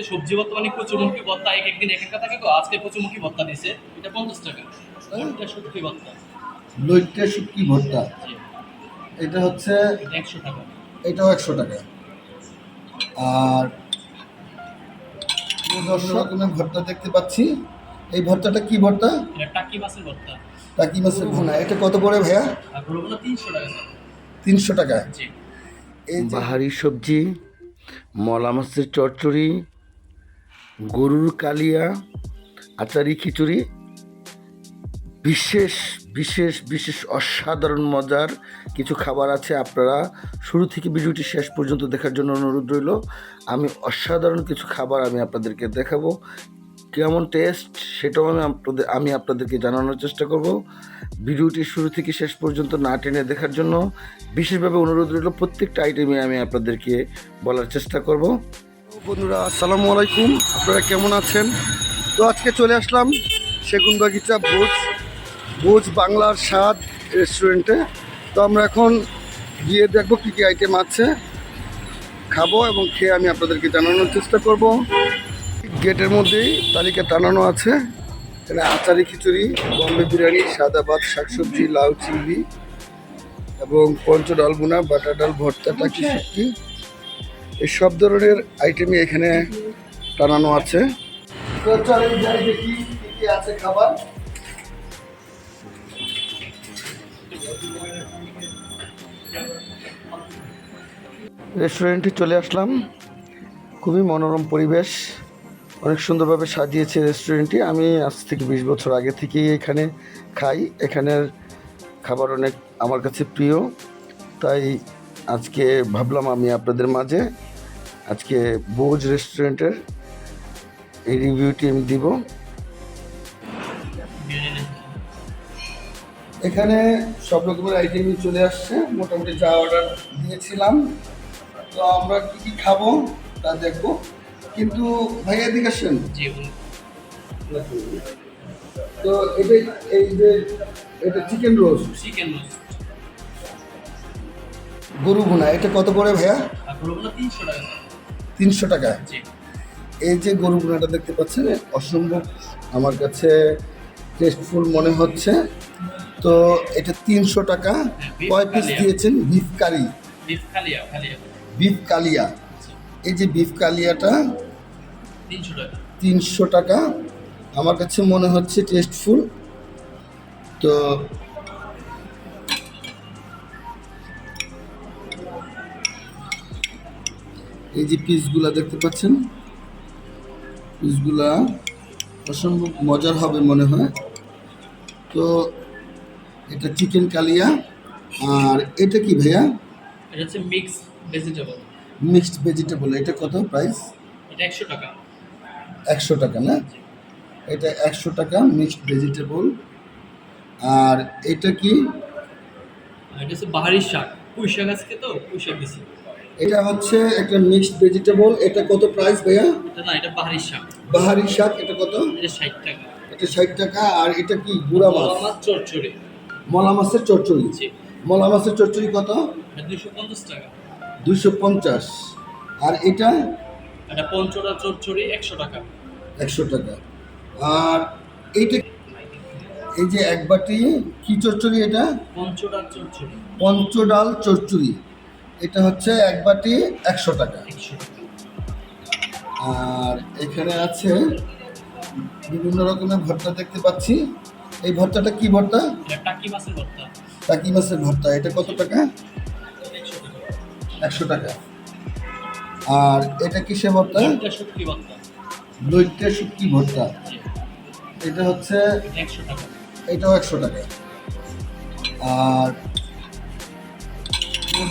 সবজি ভর্তা মানে কচুমুখী ভর্তা এক একদিন এক একটা থাকে তো আজকে কচুমুখী ভর্তা দিছে এটা 50 টাকা। এটা শুটকি ভর্তা। লইট্টা শুটকি ভর্তা জি এটা হচ্ছে এটা 100 টাকা। এটাও 100 টাকা। আর রকমের ভর্তা দেখতে পাচ্ছি। এই ভর্তাটা কি ভর্তা? এটা টাকি মাছের ভর্তা। টাকি মাছের ভুনা। এটা কত পড়ে ভাইয়া? আর বলবো না 300 টাকা স্যার। 300 টাকা। জি এই বাহারি সবজি, মলা মাছের চচ্চড়ি, গরুর কালিয়া, আচারি খিচুড়ি, বিশেষ বিশেষ বিশেষ অসাধারণ মজার কিছু খাবার আছে। আপনারা শুরু থেকে ভিডিওটি শেষ পর্যন্ত দেখার জন্য অনুরোধ রইল। আমি অসাধারণ কিছু খাবার আপনাদেরকে দেখাবো, কেমন টেস্ট সেটাও আমি আপনাদেরকে জানানোর চেষ্টা করব। ভিডিওটি শুরু থেকে শেষ পর্যন্ত না টেনে দেখার জন্য বিশেষভাবে অনুরোধ রইল। প্রত্যেকটা আইটেমে আমি আপনাদেরকে বলার চেষ্টা করব। বন্ধুরা আসসালামু আলাইকুম, আপনারা কেমন আছেন? তো আজকে চলে আসলাম সেগুনবাগিচা ভোজ বাংলার স্বাদ রেস্টুরেন্টে। তো আমরা এখন গিয়ে দেখবো কী কী আইটেম আছে, খাবো এবং খেয়ে আমি আপনাদেরকে জানানোর চেষ্টা করব। গেটের মধ্যেই তালিকা টানানো আছে। এখানে আচারি খিচুড়ি, বম্বে বিরিয়ানি, সাদা ভাত, শাকসবজি, লাউ চিংড়ি এবং পঞ্চ ডাল বোনা, বাটার ডাল, ভর্তা, টাকি শুটকি, এই সব ধরনের আইটেমই এখানে টানানো আছে। তো চলেন যাই দেখি কী কী আছে খাবার। রেস্টুরেন্টে চলে আসলাম, খুবই মনোরম পরিবেশ, অনেক সুন্দরভাবে সাজিয়েছে রেস্টুরেন্টটি। আমি আজ থেকে 20 বছর আগে থেকেই এখানে খাই। এখানের খাবার অনেক আমার কাছে প্রিয়, তাই আজকে ভাবলাম আমি আপনাদের মাঝে আজকে ভোজ রেস্টুরেন্টের এই রিভিউটি আমি দিব। এখানে সব রকমের আইটেমই চলে আসছে, মোটামুটি যা অর্ডার দিয়েছিলাম। তো আমরা কী কী খাবো তা দেখবো, কিন্তু ভাইয়া দিকে আসেন। জি তো এটা চিকেন রোস্ট, চিকেন রোস্ট, গরু ভুনা, এটা কত পড়ে ভাইয়া? আর বলবো না 300 টাকা স্যার। 300 টাকা। জি এই যে গরু ভুনাটা দেখতে পাচ্ছেন, অসম্ভব আমার কাছে টেস্টফুল মনে হচ্ছে। তো এটা 300 টাকা। কয় পিস দিয়েছেন? বিফ কারি, বিফ কালিয়া বিফ কালিয়া। এই যে বিফ কালিয়াটা 300 টাকা। 300 টাকা। আমার কাছে মনে হচ্ছে টেস্টফুল। তো এই যে পিসগুলা দেখতে পাচ্ছেন, পিসগুলা অসম্ভব মজার হবে মনে হয়। তো এটা চিকেন কালিয়া। আর এটা কি ভাইয়া? এটা হচ্ছে মিক্সড ভেজিটেবল। Mixed vegetable. এটা কত প্রাইস? এটা 100 টাকা। 100 টাকা না? এটা 100 টাকা মিক্সড ভেজিটেবল। আর এটা কি? এটা হচ্ছে বাহারি শাক, পুঁই শাক আজকে তো পুঁই শাক দিছি। এটা হচ্ছে একটা মিক্সড ভেজিটেবল। এটা কত প্রাইস ভাইয়া? এটা না, এটা বাহারি শাক। বাহারি শাক, এটা কত? এটা 60 টাকা। এটা 60 টাকা। আর এটা কি? গুড়া মাছ, মাছ চচ্চড়ি। মলা মাছের চচ্চড়ি। জি মলা মাছের চচ্চড়ি কত? এটা 250 টাকা। 250। আর এটা? এটা পঞ্চডাল চচ্চড়ি 100 টাকা। 100 টাকা। আর এইটা এই যে এক বাটি কি চচ্চড়ি? এটা পঞ্চডাল চচ্চড়ি। পঞ্চডাল চচ্চড়ি। এটা হচ্ছে এক বাটি 100 টাকা। 100 টাকা। আর এখানে আছে বিভিন্ন রকমের ভর্তা দেখতে পাচ্ছি। এই ভর্তাটা কি ভর্তা? এটা টাকি মাছের ভর্তা। টাকি মাছের ভর্তা। এটা কত টাকা? 100 টাকা। 100 টাকা। আর এটা কিসের ভর্তা? এটা শুটকি ভর্তা। লইট্টা শুটকি ভর্তা। জি এটা হচ্ছে 100 টাকা। এটাও 100 টাকা। আর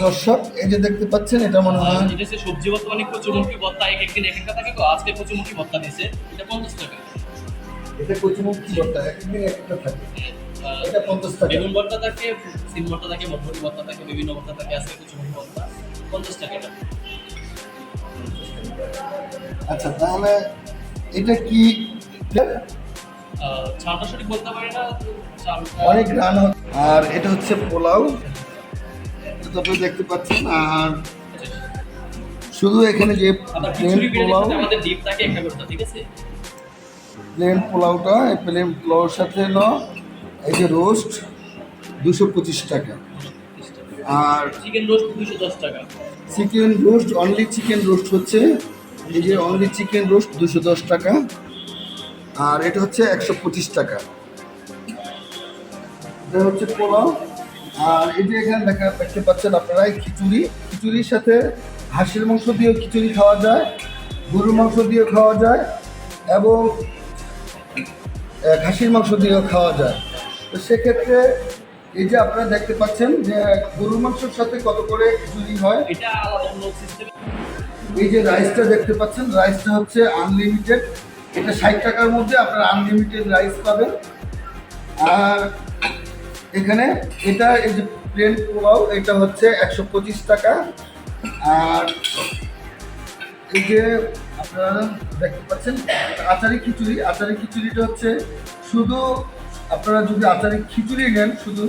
দর্শক এই যে দেখতে পাচ্ছেন, এটা মনে হয় এটা হচ্ছে সবজি ভর্তা মানে কচুমুখী ভর্তা এক একদিন এক একটা থাকে তো আজকে কচুমুখী ভর্তা দিছে এটা 50 টাকা। এটা কচুমুখী ভর্তা, একদিন একটা থাকে। এটা 50 টাকা। বেগুন ভর্তা থাকে, সিম ভর্তা থাকে, বরবটি ভর্তা থাকে, বিভিন্ন ভর্তা থাকে, আজকে কচুমুখী ভর্তা 50 টাকা এটা। আচ্ছা, তাহলে এটা কি? চালটা সঠিক বলতে পারি না, চালটা অনেক রান। আর এটা হচ্ছে পোলাও, এটা তো আপনি দেখতে পাচ্ছেন। আর শুধু এখানে যে আবার প্লেন খিচুড়ি বিরিয়ানির পোলাও, সাথে আমাদের ডিপ থাকে একটা করে, ঠিক আছে? প্লেন পোলাওটা, এই প্লেন পোলাওর সাথে হলো এই যে রোস্ট 225 টাকা। আর চিকেন রোস্ট 210 টাকা। Chicken roast, only chicken roast হচ্ছে এই যে অনলি চিকেন রোস্ট 210 টাকা। আর এটা হচ্ছে 125 টাকা। এটা হচ্ছে পোলাও। আর এই যে এখানে দেখতে পাচ্ছেন আপনারা এই খিচুড়ি, খিচুড়ির সাথে হাঁসের মাংস দিয়েও খিচুড়ি খাওয়া যায়, গরুর মাংস দিয়েও খাওয়া যায় এবং খাসির মাংস দিয়েও খাওয়া যায়। তো সেক্ষেত্রে এই যে আপনারা দেখতে পাচ্ছেন যে গরুর মাংসের সাথে কত করে খিচুড়ি হয়। এটা আলাদা অন্য সিস্টেম। এই যে রাইসটা দেখতে পাচ্ছেন, রাইসটা হচ্ছে আনলিমিটেড। এটা 60 টাকার মধ্যে আপনারা আনলিমিটেড রাইস পাবেন। আর এখানে এটা এই যে প্লেন পোলাও, এটা হচ্ছে 125 টাকা। আর এই যে আপনারা দেখতে পাচ্ছেন আচারি খিচুড়ি, আচারি খিচুড়িটা হচ্ছে শুধু আপনারা যদি আচারি খিচুড়ি নেন শুধু,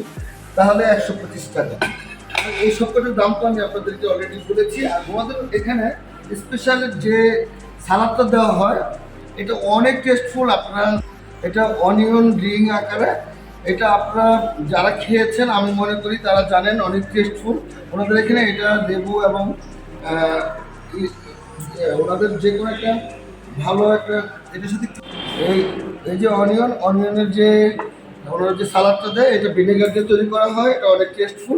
তাহলে 125 টাকা। এই সবকটার দাম তো আমি আপনাদেরকে অলরেডি বলেছি। আর আমাদের এখানে স্পেশাল যে সালাদটা দেওয়া হয় এটা অনেক টেস্টফুল। আপনারা এটা অনিয়ন রিং আকারে, এটা আপনারা যারা খেয়েছেন আমি মনে করি তারা জানেন অনেক টেস্টফুল। ওনাদের এখানে এটা লেবু এবং ওনাদের যে কোনো একটা ভালো একটা এটার সাথে এই এই যে অনিয়নের যে ওনারা যে সালাদটা দেয় এটা ভিনেগার দিয়ে তৈরি করা হয়, এটা অনেক টেস্টফুল।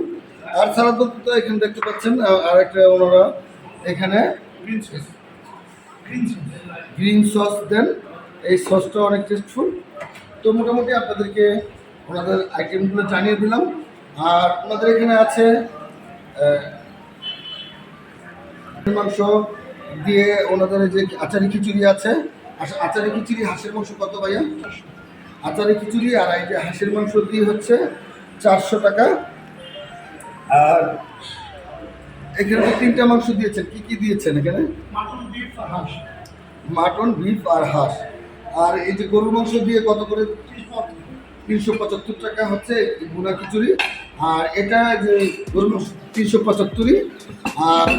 আর সালাদ বলতে তো এখানে দেখতে পাচ্ছেন আর একটা ওনারা এখানে গ্রিন সস দেন, এই সসটা অনেক টেস্টফুল। তো মোটামুটি আপনাদেরকে ওনাদের আইটেমগুলো জানিয়ে দিলাম। আর ওনাদের এখানে আছে মাংস দিয়ে ওনাদের যে আচারি খিচুড়ি আছে। আচারি খিচুড়ি হাঁসের মাংস কত ভাইয়া? আচারি খিচুড়ি আর এই যে হাঁসের মাংস দিয়ে হচ্ছে 400 টাকা। আর এখানে তো 3টা মাংস দিয়েছেন, কি কি দিয়েছেন এখানে? মাটন, বিফ আর হাঁস। আর এই যে গরুর মাংস দিয়ে কত করে? 375 টাকা হচ্ছে গুনা খিচুড়ি। আর এটা যে গরুর মাংস 375, আর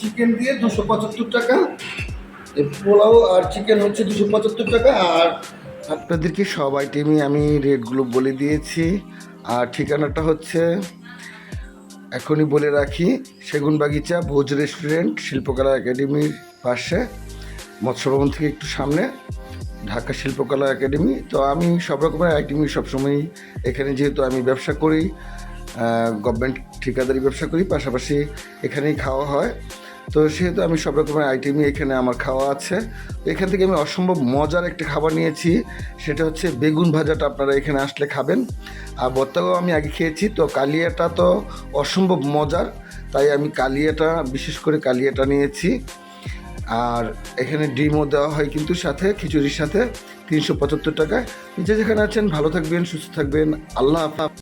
চিকেন দিয়ে 275 টাকা। পোলাও আর চিকেন হচ্ছে 275 টাকা। আর আপনাদেরকে সব আইটেমই আমি রেটগুলো বলে দিয়েছি। আর ঠিকানাটা হচ্ছে এখনই বলে রাখি, সেগুনবাগিচা ভোজ রেস্টুরেন্ট, শিল্পকলা একাডেমির পাশে, মৎস্য ভবন থেকে একটু সামনে, ঢাকা শিল্পকলা একাডেমি। তো আমি সব রকমের আইটেমই সবসময়ই এখানে, যেহেতু আমি ব্যবসা করি, গভর্নমেন্ট ঠিকাদারি ব্যবসা করি, পাশাপাশি এখানেই খাওয়া হয়। তো সেহেতু আমি সব রকমের আইটেমই এখানে আমার খাওয়া আছে। তো এখান থেকে আমি অসম্ভব মজার একটা খাবার নিয়েছি, সেটা হচ্ছে বেগুন ভাজাটা আপনারা এখানে আসলে খাবেন। আর ভর্তাও আমি আগে খেয়েছি। তো কালিয়াটা তো অসম্ভব মজার, তাই আমি কালিয়াটা, বিশেষ করে কালিয়াটা নিয়েছি। আর এখানে ডিমও দেওয়া হয় কিন্তু সাথে, খিচুড়ির সাথে, 375 টাকায়। যে যেখানে আছেন ভালো থাকবেন, সুস্থ থাকবেন। আল্লাহ হাফেজ।